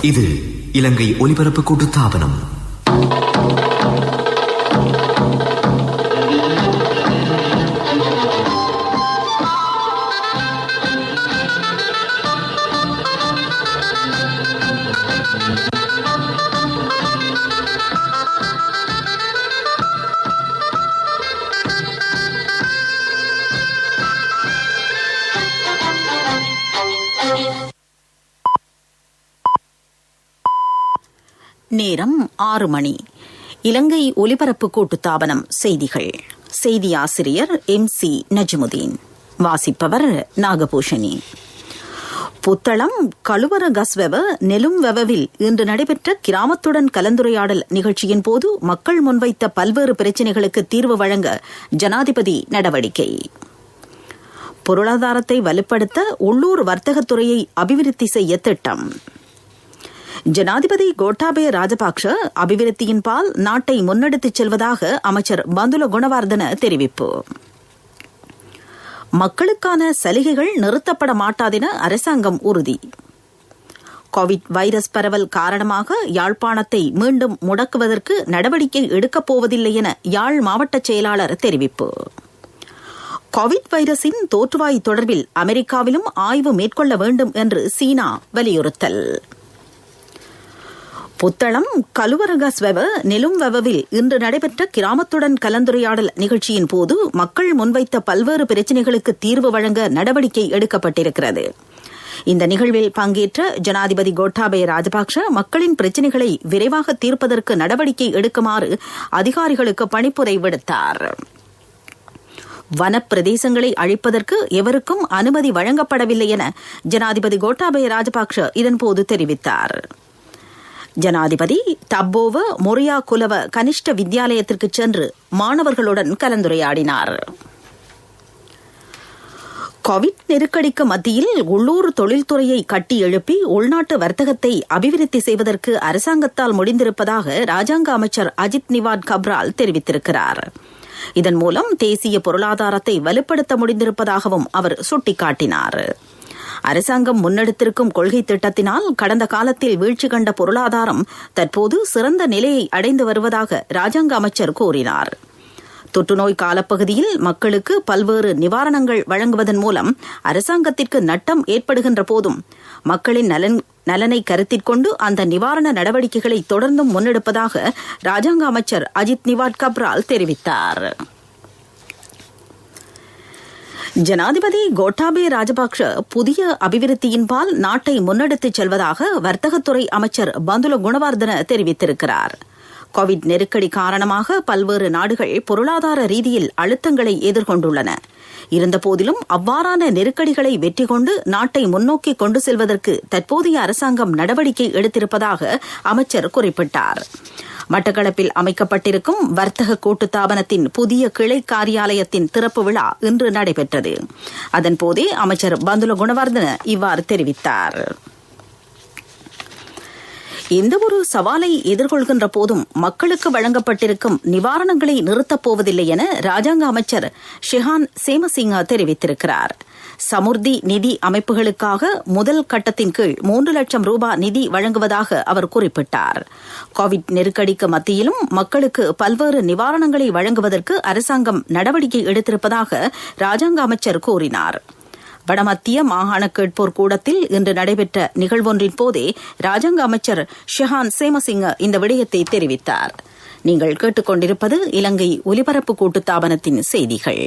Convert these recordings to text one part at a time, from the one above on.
இது இலங்கை ஒலிபரப்பு கூட்டுத்தாபனம். நேரம் 6 மணி. இலங்கை ஒலிபரப்பு கூட்டுத்தாபனம் செய்திகள். செய்தி ஆசிரியர் MC நஜ்முதீன். வாசிப்பவர் நாகபூஷணி. புத்தளம் கழுவர கஸ்வெவ நெலும் வெவவில் இன்று நடைபெற்ற கிராமத்துடன் கலந்துரையாடல் நிகழ்ச்சியின் போது மக்கள் முன்வைத்த பல்வேறு பிரச்சினைகளுக்கு தீர்வு வழங்க ஜனாதிபதி நடவடிக்கை. பொருளாதாரத்தை வலுப்படுத்த உள்ளூர் வர்த்தகத்துறையை அபிவிருத்தி செய்ய திட்டம். ஜனாதிபதி கோட்டாபய ராஜபக்ஷ அபிவிருத்தியின் பால் நாட்டை முன்னெடுத்துச் செல்வதாக அமைச்சர் பந்துல குணவர்தன தெரிவிப்பு. மக்களுக்கான சலுகைகள் நிறுத்தப்பட மாட்டாதென அரசாங்கம் உறுதி. கோவிட் வைரஸ் பரவல் காரணமாக யாழ்ப்பாணத்தை மீண்டும் முடக்குவதற்கு நடவடிக்கை எடுக்கப் போவதில்லை என யாழ் மாவட்ட செயலாளர் தெரிவிப்பு. கோவிட் வைரஸின் தோற்றுவாய் தொடர்பில் அமெரிக்காவிலும் ஆய்வு மேற்கொள்ள வேண்டும் என்று சீனா வலியுறுத்தல். புத்தளம் கழுவரகஸ்வெவ நெலும் வெவவில் இன்று நடைபெற்ற கிராமத்துடன் கலந்துரையாடல் நிகழ்ச்சியின் போது மக்கள் முன்வைத்த பல்வேறு பிரச்சினைகளுக்கு தீர்வு வழங்க நடவடிக்கை எடுக்கப்பட்டிருக்கிறது. இந்த நிகழ்வில் பங்கேற்ற ஜனாதிபதி கோட்டாபய ராஜபக்ஷ மக்களின் பிரச்சினைகளை விரைவாக தீர்ப்பதற்கு நடவடிக்கை எடுக்குமாறு அதிகாரிகளுக்கு பணிப்புரை விடுத்தார். வனப்பிரதேசங்களை அழிப்பதற்கு எவருக்கும் அனுமதி வழங்கப்படவில்லை என ஜனாதிபதி கோட்டாபய ராஜபக்ஷ இதன்போது தெரிவித்தார். ஜனாதிபதி தப்போவ மொரியா குலவ கனிஷ்ட வித்யாலயத்திற்கு சென்று மாணவர்களுடன் கலந்துரையாடினார். கோவிட் நெருக்கடிக்கு மத்தியில் உள்ளூர் தொழில்துறையை கட்டி எழுப்பி உள்நாட்டு வர்த்தகத்தை அபிவிருத்தி செய்வதற்கு அரசாங்கத்தால் முடிந்திருப்பதாக ராஜாங்க அமைச்சர் அஜித் நிவாட் கப்ரால் தெரிவித்திருக்கிறார். இதன் மூலம் தேசிய பொருளாதாரத்தை வலுப்படுத்த முடிந்திருப்பதாகவும் அவர் சுட்டிக்காட்டினார். அரசாங்கம் முன்னெடுத்திருக்கும் கொள்கை திட்டத்தினால் கடந்த காலத்தில் வீழ்ச்சி கண்ட பொருளாதாரம் தற்போது சிறந்த நிலையை அடைந்து வருவதாக ராஜாங்க அமைச்சர் கூறினார். தொற்றுநோய் காலப்பகுதியில் மக்களுக்கு பல்வேறு நிவாரணங்கள் வழங்குவதன் மூலம் அரசாங்கத்திற்கு நட்டம் ஏற்படுகின்ற போதும் மக்களின் நலனை கருத்திற்கொண்டு அந்த நிவாரண நடவடிக்கைகளை தொடர்ந்தும் முன்னெடுப்பதாக ராஜாங்க அமைச்சர் அஜித் நிவாட் கப்ரால் தெரிவித்தார். ஜனாதிபதி கோட்டாபய ராஜபக்ஷ புதிய அபிவிருத்தியின்பால் நாட்டை முன்னெடுத்துச் செல்வதாக வர்த்தகத்துறை அமைச்சர் பந்துல குணவர்தன தெரிவித்திருக்கிறார். கோவிட் நெருக்கடி காரணமாக பல்வேறு நாடுகள் பொருளாதார ரீதியில் அழுத்தங்களை எதிர்கொண்டுள்ளன. இருந்தபோதிலும் அவ்வாறான நெருக்கடிகளை வெற்றி கொண்டு நாட்டை முன்னோக்கி கொண்டு செல்வதற்கு தற்போதைய அரசாங்கம் நடவடிக்கை எடுத்திருப்பதாக அமைச்சர் குறிப்பிட்டார். மட்டக்களப்பில் அமைக்கப்பட்டிருக்கும் வர்த்தக கூட்டுத்தாபனத்தின் புதிய கிளை காரியாலயத்தின் திறப்பு விழா இன்று நடைபெற்றது. அதன்போதே அமைச்சர் பந்துல குணவர்தன இவ்வாறு தெரிவித்தார். எந்தவொரு சவாலை எதிர்கொள்கின்ற போதும் மக்களுக்கு வழங்கப்பட்டிருக்கும் நிவாரணங்களை நிறுத்தப் போவதில்லை என ராஜாங்க அமைச்சர் ஷிஹான் சேமசிங்க தெரிவித்திருக்கிறார். சமுர்த்தி நிதி அமைப்புகளுக்காக முதல் கட்டத்தின் கீழ் 3 லட்சம் ரூபாய் நிதி வழங்குவதாக அவர் குறிப்பிட்டார். கோவிட் நெருக்கடிக்கு மத்தியிலும் மக்களுக்கு பல்வேறு நிவாரணங்களை வழங்குவதற்கு அரசாங்கம் நடவடிக்கை எடுத்திருப்பதாக ராஜாங்க அமைச்சர் கூறினார். வடமத்திய மாகாண கேட்போர் கூடத்தில் இன்று நடைபெற்ற நிகழ்வொன்றின் போதே ராஜாங்க அமைச்சர் ஷிஹான் சேமசிங்க இந்த விடயத்தை தெரிவித்தார். நீங்கள் கேட்டுக்கொண்டிருப்பது இலங்கை ஒலிபரப்பு கூட்டுத்தாபனத்தின் செய்திகள்.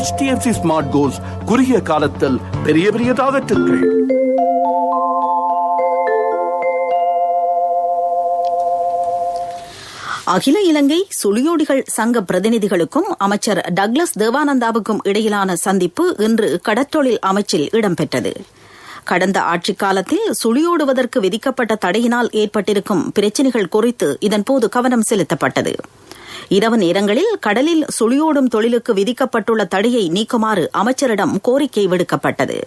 HTFC ஸ்மார்ட் கோல்ஸ் குறுகிய காலத்தில் பெரிய பெரிய டார்கெட்டுகள். அகில இலங்கை சுழியோடிகள் சங்க பிரதிநிதிகளுக்கும் அமைச்சர் டக்ளஸ் தேவானந்தாவுக்கும் இடையிலான சந்திப்பு இன்று கடற்றொழில் அமைச்சில் இடம்பெற்றது. கடந்த ஆட்சிக் காலத்தில் சுழியோடுவதற்கு விதிக்கப்பட்ட தடையினால் ஏற்பட்டிருக்கும் பிரச்சினைகள் குறித்து இதன்போது கவனம் செலுத்தப்பட்டது. இரவு நேரங்களில் கடலில் சுழியோடும் தொழிலுக்கு விதிக்கப்பட்டுள்ள தடையை நீக்குமாறு அமைச்சரிடம் கோரிக்கை விடுக்கப்பட்டது.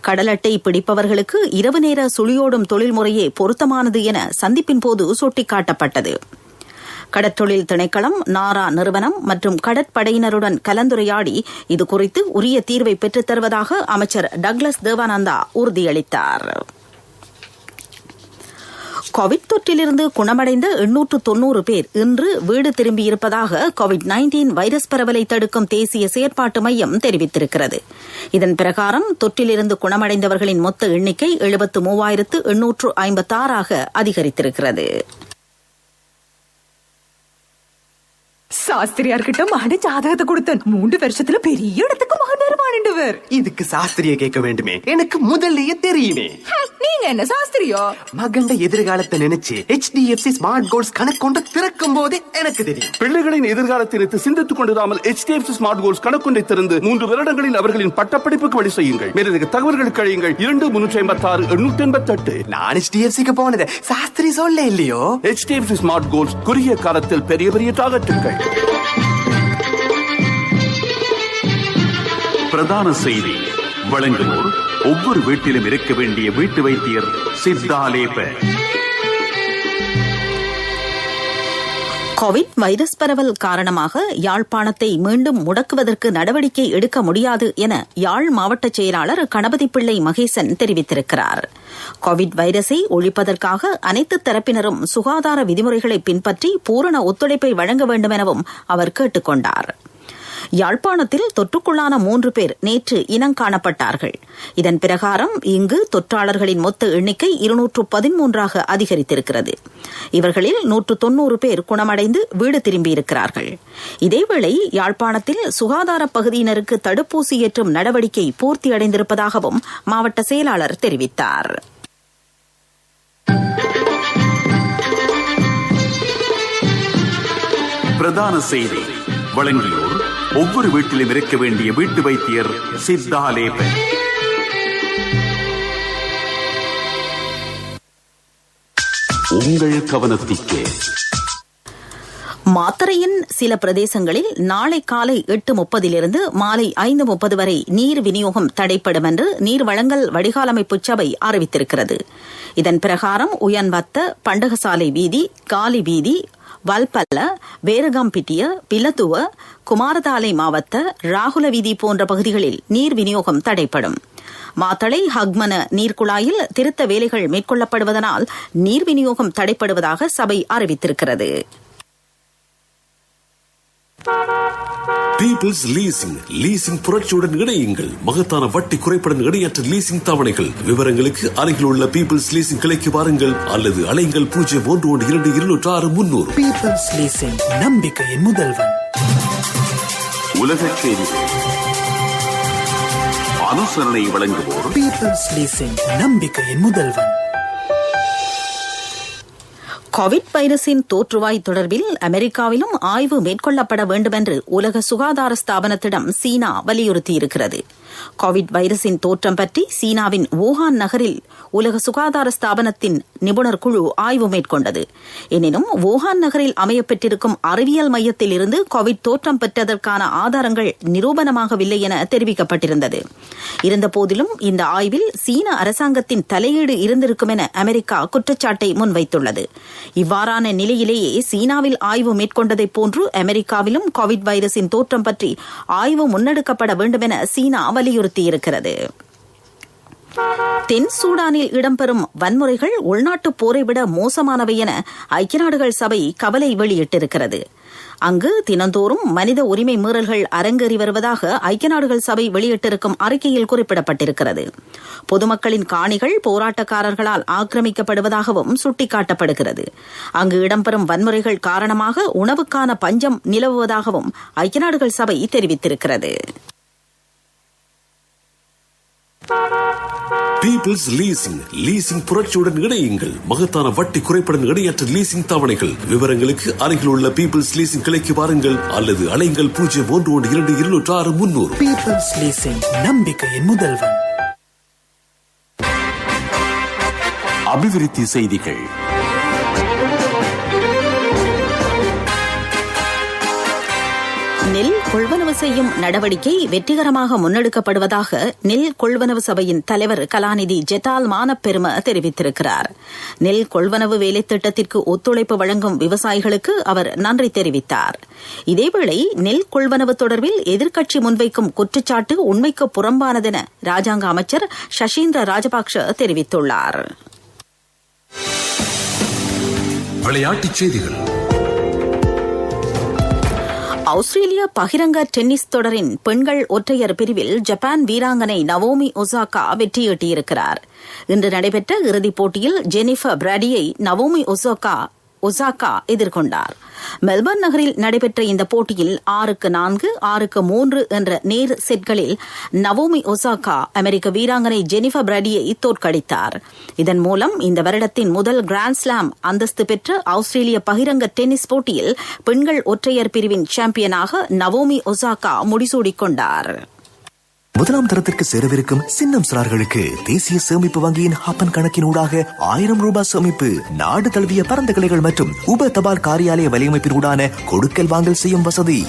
கடல் அட்டை பிடிப்பவர்களுக்கு இரவு நேர சுழியோடும் தொழில்முறையே பொருத்தமானது என சந்திப்பின் போது சுட்டிக்காட்டப்பட்டது. கடற்றொழில் திணைக்களம், நாரா நிறுவனம் மற்றும் கடற்படையினருடன் கலந்துரையாடி இதுகுறித்து உரிய தீர்வை பெற்றுத் தருவதாக அமைச்சர் டக்ளஸ் தேவானந்தா உறுதியளித்தார். கோவிட் தொற்றிலிருந்து குணமடைந்த 890 பேர் இன்று வீடு திரும்பியிருப்பதாக COVID-19 வைரஸ் பரவலை தடுக்கும் தேசிய செயற்பாட்டு மையம் தெரிவித்திருக்கிறது. இதன் பிரகாரம் தொற்றிலிருந்து குணமடைந்தவர்களின் மொத்த எண்ணிக்கை 73,856 அதிகரித்திருக்கிறது. சாஸ்திரியார்கிட்ட மகன ஜாதகத்தை கொடுத்தன் 3 வருஷத்துல பெரிய இடத்துக்கு மகன் வருவானுண்டவர். இதுக்கு சாஸ்திரிய கேட்க வேண்டுமே, எனக்கு முதல்லயே தெரியுமே. நீங்க என்ன சாஸ்திரியோ? மகண்ட எதிர்காலத்தை நினைச்சு HDFC ஸ்மார்ட் கோல்ஸ் கணக்கொண்டு திறக்கும் போதே எனக்கு தெரியும். பிள்ளைகளின் எதிர்காலத்திற்கு சிந்தித்துக் கொண்டிராமல் HDFC ஸ்மார்ட் கோல்ஸ் கணக்கொண்டை திறந்து 3 வருடங்களில் அவர்களின் பட்டப்படிப்புக்கு வழி செய்யுங்கள். மேலதிக தகவல்களுக்கு அழையுங்கள் 2356-888. நான் HDFCக்கு போனது சாஸ்திரி சொல்ல இல்லையோ. HDFC ஸ்மார்ட் கோல்ஸ் குறுகிய காலத்தில் பெரிய பெரிய டார்கெட்டுகள். பிரதான செய்தி வழங்குவோர் ஒவ்வொரு வீட்டிலும் இருக்க வேண்டிய வீட்டு வைத்தியர் சித்தாலேப. கோவிட் வைரஸ் பரவல் காரணமாக யாழ்ப்பாணத்தை மீண்டும் முடக்குவதற்கு நடவடிக்கை எடுக்க முடியாது என யாழ் மாவட்ட செயலாளர் கணபதி பிள்ளை மகேசன் தெரிவித்திருக்கிறார். கோவிட் வைரஸை ஒழிப்பதற்காக அனைத்து தரப்பினரும் சுகாதார விதிமுறைகளை பின்பற்றி பூரண ஒத்துழைப்பை வழங்க வேண்டும் எனவும் அவர் கேட்டுக் கொண்டார். யாழ்ப்பாணத்தில் தொற்றுக்குள்ளான 3 பேர் நேற்று இனங்காணப்பட்டார்கள். இதன் பிரகாரம் இங்கு தொற்றாளர்களின் மொத்த எண்ணிக்கை 213 அதிகரித்திருக்கிறது. இவர்களில் 190 பேர் குணமடைந்து வீடு திரும்பியிருக்கிறார்கள். இதேவேளை யாழ்ப்பாணத்தில் சுகாதார பகுதியினருக்கு தடுப்பூசி ஏற்றும் நடவடிக்கை பூர்த்தியடைந்திருப்பதாகவும் மாவட்ட செயலாளர் தெரிவித்தார். பிரதான செய்தி வழங்கியோர் ஒவ்வொரு வீட்டிலும் இருக்க வேண்டிய வீட்டு வைத்தியர் சித்தாலேப. உங்கள் கவனத்திற்கு மாத்தறையின் சில பிரதேசங்களில் நாளை காலை 8:30 மாலை 5:30 வரை நீர் விநியோகம் தடைப்படும் என்று நீர் வழங்கல் வடிகாலமைப்பு சபை அறிவித்திருக்கிறது. இதன் பிரகாரம் உயன்வத்த, பண்டகசாலை வீதி, காலி வீதி, வல்பல்ல, வேரகம்பிட்டிய, பிலத்துவ, குமாரதாலை மாவட்ட, ராகுல வீதி போன்ற பகுதிகளில் நீர் விநியோகம் தடைப்படும். மாத்தளை ஹக்மன நீர்க்குழாயில் திருத்த வேலைகள் மேற்கொள்ளப்படுவதனால் நீர் விநியோகம் தடைப்படுவதாக சபை அறிவித்திருக்கிறது. பீப்பிள்ஸ் லீசிங் புரட்சியுடன் இணையுங்கள். மகத்தான வட்டி குறைப்புடன் இணையற்ற லீசிங் தவணைகள். விவரங்களுக்கு அருகில் உள்ள பீப்பிள்ஸ் லீசிங் கிளைக்கு வாருங்கள் அல்லது அலைங்கள் 0112-206-300. பீப்பிள்ஸ் லீசிங், நம்பிக்கையின் முதல்வன். உலகச் செய்திகள் அனுசரணை வழங்குவோர் பீப்பிள்ஸ் லீசிங், நம்பிக்கையின் முதல்வன். கோவிட் வைரஸின் தோற்றுவாய் தொடர்பில் அமெரிக்காவிலும் ஆய்வு மேற்கொள்ளப்பட வேண்டுமென்று உலக சுகாதார ஸ்தாபனத்திடம் சீனா வலியுறுத்தியிருக்கிறது. கோவிட் வைரஸின் தோற்றம் பற்றி சீனாவின் வூஹான் நகரில் உலக சுகாதார ஸ்தாபனத்தின் நிபுணர் குழு ஆய்வு மேற்கொண்டது. எனினும் வூஹான் நகரில் அமையப்பெற்றிருக்கும் அறிவியல் மையத்தில் இருந்து கோவிட் தோற்றம் பெற்றதற்கான ஆதாரங்கள் நிரூபணமாகவில்லை என தெரிவிக்கப்பட்டிருந்தது. இருந்தபோதிலும் இந்த ஆய்வில் சீன அரசாங்கத்தின் தலையீடு இருந்திருக்கும் என அமெரிக்கா குற்றச்சாட்டை முன்வைத்துள்ளது. இவ்வாறான நிலையிலேயே சீனாவில் ஆய்வு மேற்கொண்டதைப் போன்று அமெரிக்காவிலும் கோவிட் வைரஸின் தோற்றம் பற்றி ஆய்வு முன்னெடுக்கப்பட வேண்டும் என சீனா வலியுறுத்தியிருக்கிறது. தென் சூடானில் இடம்பெறும் வன்முறைகள் உள்நாட்டுப் போரை விட மோசமானவை என ஐக்கிய நாடுகள் சபை கவலை வெளியிட்டிருக்கிறது. அங்கு தினந்தோறும் மனித உரிமை மீறல்கள் அரங்கேறி வருவதாக ஐக்கிய நாடுகள் சபை வெளியிட்டிருக்கும் அறிக்கையில் குறிப்பிடப்பட்டிருக்கிறது. பொதுமக்களின் காணிகள் போராட்டக்காரர்களால் ஆக்கிரமிக்கப்படுவதாகவும் சுட்டிக்காட்டப்படுகிறது. அங்கு இடம்பெறும் வன்முறைகள் காரணமாக உணவுக்கான பஞ்சம் நிலவுவதாகவும் ஐக்கிய நாடுகள் சபை தெரிவித்திருக்கிறது. பீப்பிள்ஸ் லீசிங் புரட்சியுடன் இணையுங்கள். மகத்தான வட்டி குறைப்புடன் இணையற்ற லீசிங் தவணைகள். விவரங்களுக்கு அருகில் உள்ள பீப்பிள்ஸ் லீசிங் கிளைக்கு வாருங்கள் அல்லது அலைங்கள் 0112-206-300. பீப்பிள்ஸ் லீசிங், நம்பிக்கையின் முதல்வன். அபிவிருத்தி செய்திகள். நெல் கொள்வனவு கொள்வனவு செய்யும் நடவடிக்கை வெற்றிகரமாக முன்னெடுக்கப்படுவதாக நெல் கொள்வனவு சபையின் தலைவர் கலாநிதி ஜெட்டால் மானப்பெரும தெரிவித்திருக்கிறார். நெல் கொள்வனவு வேலைத்திட்டத்திற்கு ஒத்துழைப்பு வழங்கும் விவசாயிகளுக்கு அவர் நன்றி தெரிவித்தார். இதேவேளை நெல் கொள்வனவு தொடர்பில் எதிர்க்கட்சி முன்வைக்கும் குற்றச்சாட்டு உண்மைக்கு புறம்பானதென ராஜாங்க அமைச்சர் சசீந்திர ராஜபக்ஷ தெரிவித்துள்ளார். விளையாட்டுச் செய்திகள். ஆஸ்திரேலிய பகிரங்க டென்னிஸ் தொடரின் பெண்கள் ஒற்றையர் பிரிவில் ஜப்பான் வீராங்கனை நவோமி ஒசாகா வெற்றியீட்டியிருக்கிறார். இன்று நடைபெற்ற இறுதிப் போட்டியில் ஜெனிஃபர் பிராடியை நவோமி ஒசாகா எதிர்கொண்டார். மெல்பர்ன் நகரில் நடைபெற்ற இந்த போட்டியில் 6-4, 6-3 என்ற நேர் செட்களில் நவோமி ஒசாகா அமெரிக்க வீராங்கனை ஜெனிஃபர் பிராடியை தோற்கடித்தார். இதன் மூலம் இந்த வருடத்தின் முதல் கிராண்ட் ஸ்லாம் அந்தஸ்து பெற்ற ஆஸ்திரேலிய பகிரங்க டென்னிஸ் போட்டியில் பெண்கள் ஒற்றையர் பிரிவின் சாம்பியனாக நவோமி ஒசாகா முடிசூடிக் கொண்டார். முதலாம் தரத்திற்கு சேரவிருக்கும் சின்னம் சிறார்களுக்கு தேசிய சேமிப்பு வங்கியின் ஹப்பன் கணக்கின் ஊடாக 1000 ரூபாய் சேமிப்பு, நாடு தழுவிய பரந்த கிளைகள் மற்றும் உப தபால் காரியாலய வலையமைப்பின் ஊடான கொடுக்கல் வாங்கல் செய்யும் வசதி.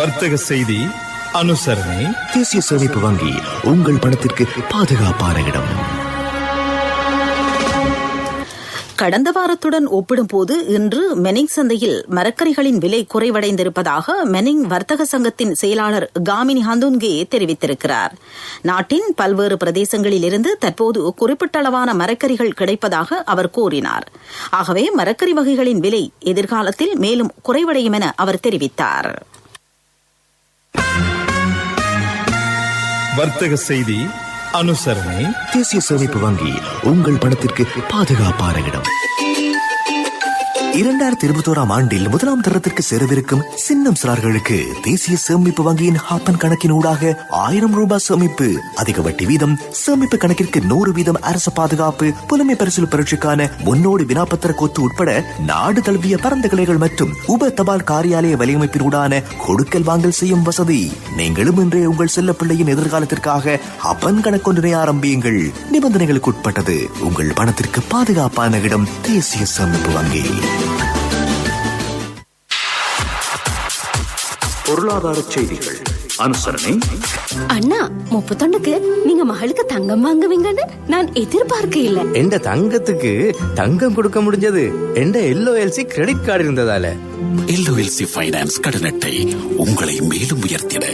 வர்த்தக செய்தி அனுசரணை. தேசிய சேமிப்பு வங்கி, உங்கள் பணத்திற்கு பாதுகாப்பான இடம். கடந்த வாரத்துடன் ஒப்பிடும்போது இன்று மெனிங் சந்தையில் மரக்கறிகளின் விலை குறைவடைந்திருப்பதாக மெனிங் வர்த்தக சங்கத்தின் செயலாளர் காமினி ஹந்துன்கே தெரிவித்திருக்கிறார். நாட்டின் பல்வேறு பிரதேசங்களில் இருந்து தற்போது குறிப்பிட்ட அளவான மரக்கறிகள் கிடைப்பதாக அவர் கூறினார். ஆகவே மரக்கறி வகைகளின் விலை எதிர்காலத்தில் மேலும் குறைவடையும் என அவர் தெரிவித்தார். வர்த்தக செய்தி அனுசரணை. தேசிய சேமிப்பு வங்கி, உங்கள் பணத்திற்கு பாதுகாப்பான இடம். 2021 ஆண்டில் முதலாம் தரத்திற்கு சேரவிருக்கும் சின்னம் சிறார்களுக்கு தேசிய சேமிப்பு வங்கியின் ஹாப்பன் கணக்கின் ஊடாக 1000 ரூபாய் சேமிப்பு, அதிக வட்டி வீதம், சேமிப்பு கணக்கிற்கு 100% அரசு பாதுகாப்பு, புலமை பரிசில் பரீட்சைக்கான முன்னோடி வினாப்பத்திர கொத்து உட்பட நாடு தழுவிய பரந்த கிளைகள் மற்றும் உப தபால் காரியாலய வலையமைப்பின் ஊடான கொடுக்கல் வாங்கல் செய்யும் வசதி. நீங்களும் இன்றே உங்கள் செல்ல பிள்ளையின் எதிர்காலத்திற்காக ஹப்பன் கணக்கொன்றினை ஆரம்பியுங்கள். நிபந்தனைகளுக்கு உட்பட்டது. உங்கள் பணத்திற்கு பாதுகாப்பான இடம் தேசிய சேமிப்பு வங்கி. பொருளாதார செய்திகள் அனுசரணை. அண்ணா 31க்கு நீங்க மகளுக்கு தங்கம் வாங்குவீங்கன்னு நான் எதிர்பார்க்க இல்ல. எந்த தங்கத்துக்கு தங்கம் கொடுக்க முடிஞ்சது எந்த LOLC கிரெடிட் கார்டு இருந்ததால. LOLC ஃபைனான்ஸ் கடன் அட்டை உங்களை மேலும் உயர்த்திட.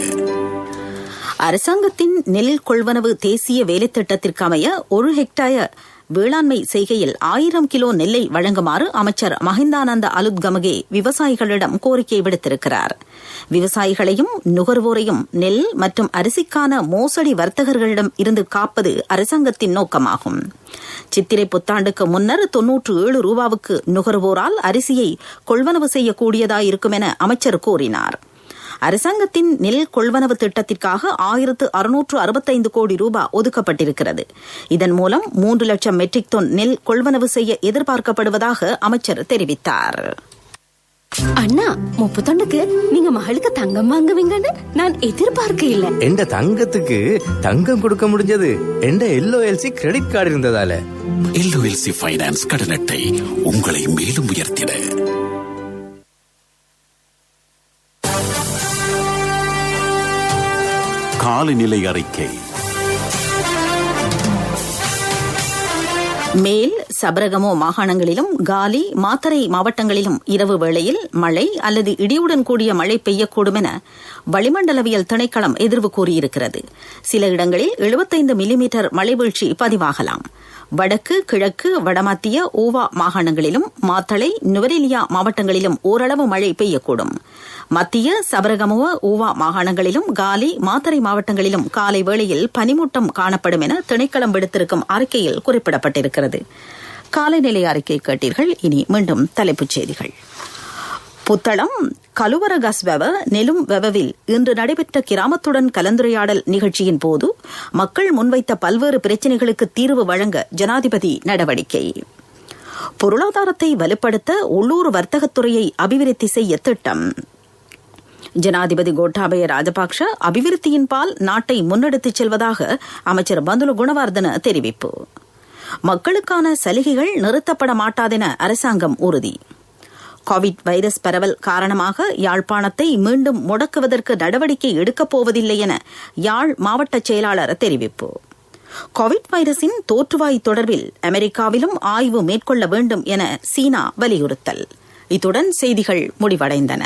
அரசாங்கத்தின் நெல் கொள்வனவு தேசிய வேலைத்திட்டத்திற்கு அமைய 1 ஹெக்டேர் வேளாண்மை செய்கையில் 1000 கிலோ நெல்லை வழங்குமாறு அமைச்சர் மஹிந்தானந்த அலுத்கமகே விவசாயிகளிடம் கோரிக்கை விடுத்திருக்கிறார். விவசாயிகளையும் நுகர்வோரையும் நெல் மற்றும் அரிசிக்கான மோசடி வர்த்தகர்களிடம் இருந்து காப்பது அரசாங்கத்தின் நோக்கமாகும். சித்திரை புத்தாண்டுக்கு முன்னர் 97 ரூபாவுக்கு நுகர்வோரால் அரிசியை கொள்வனவு செய்யக்கூடியதாயிருக்கும் என அமைச்சர் கூறினார். அரசாங்கத்தின் நெல் கொள்வனவு திட்டத்திற்காக 1665 கோடி ரூபாய் ஒதுக்கப்பட்டிருக்கிறது. இதன் மூலம் 3 லட்சம் மெட்ரிக் டன் நெல் கொள்வனவு செய்ய எதிர்பார்க்கப்படுவதாக அமைச்சர் தெரிவித்தார். அண்ணா 31க்கு நீங்க மகளுக்கு தங்கம் வாங்குவீங்கன்னு நான் எதிர்பார்க்க இல்ல. எந்த தங்கத்துக்கு தங்கம் கொடுக்க முடிஞ்சது எந்த LOLC கிரெடிட் கார்டு இருந்ததால. LOLC ஃபைனான்ஸ் கடன் அட்டை உங்களை மேலும் உயர்த்திட. காலநிலை அறிக்கை. மேல் சபரகமோ மாகாணங்களிலும் காலி மாத்தறை மாவட்டங்களிலும் இரவு வேளையில் மழை அல்லது இடியுடன் கூடிய மழை பெய்யக்கூடும் என வளிமண்டலவியல் திணைக்களம் எதிர்வு கூறியிருக்கிறது. சில இடங்களில் 75 மில்லிமீட்டர் மழை வீழ்ச்சி பதிவாகலாம். வடக்கு கிழக்கு வடமத்திய ஓவா மாகாணங்களிலும் மாத்தளை நுவரெலியா மாவட்டங்களிலும் ஓரளவு மழை பெய்யக்கூடும். மத்திய சபரகமுவ ஊவா மாகாணங்களிலும் காலி மாத்தறை மாவட்டங்களிலும் காலை வேளையில் பனிமூட்டம் காணப்படும் என திணைக்களம் விடுத்திருக்கும் அறிக்கையில் குறிப்பிடப்பட்டிருக்கிறது. காலநிலை அறிக்கை கேட்டீர்கள். இனி மீண்டும் தலைப்புச் செய்திகள். புத்தளம் கலுவரகஸ்வெவ நெலும் வெவவில் இன்று நடைபெற்ற கிராமத்துடன் கலந்துரையாடல் நிகழ்ச்சியின் போது மக்கள் முன்வைத்த பல்வேறு பிரச்சினைகளுக்கு தீர்வு வழங்க ஜனாதிபதி நடவடிக்கை. பொருளாதாரத்தை வலுப்படுத்த உள்ளூர் வர்த்தகத்துறையை அபிவிருத்தி செய்ய திட்டம். ஜனாதிபதி கோட்டாபய ராஜபக்ஷ அபிவிருத்தியின் பால் நாட்டை முன்னெடுத்துச் செல்வதாக அமைச்சர் பந்துல குணவர்தன தெரிவிப்பு. மக்களுக்கான சலுகைகள் நிறுத்தப்பட மாட்டாதென அரசாங்கம் உறுதி. கோவிட் வைரஸ் பரவல் காரணமாக யாழ்ப்பாணத்தை மீண்டும் முடக்குவதற்கு நடவடிக்கை எடுக்கப் போவதில்லை என யாழ் மாவட்ட செயலாளர் தெரிவிப்பு. கோவிட் வைரஸின் தோற்றுவாய் தொடர்பில் அமெரிக்காவிலும் ஆய்வு மேற்கொள்ள வேண்டும் என சீனா வலியுறுத்தல். இத்துடன் செய்திகள் முடிவடைந்தன.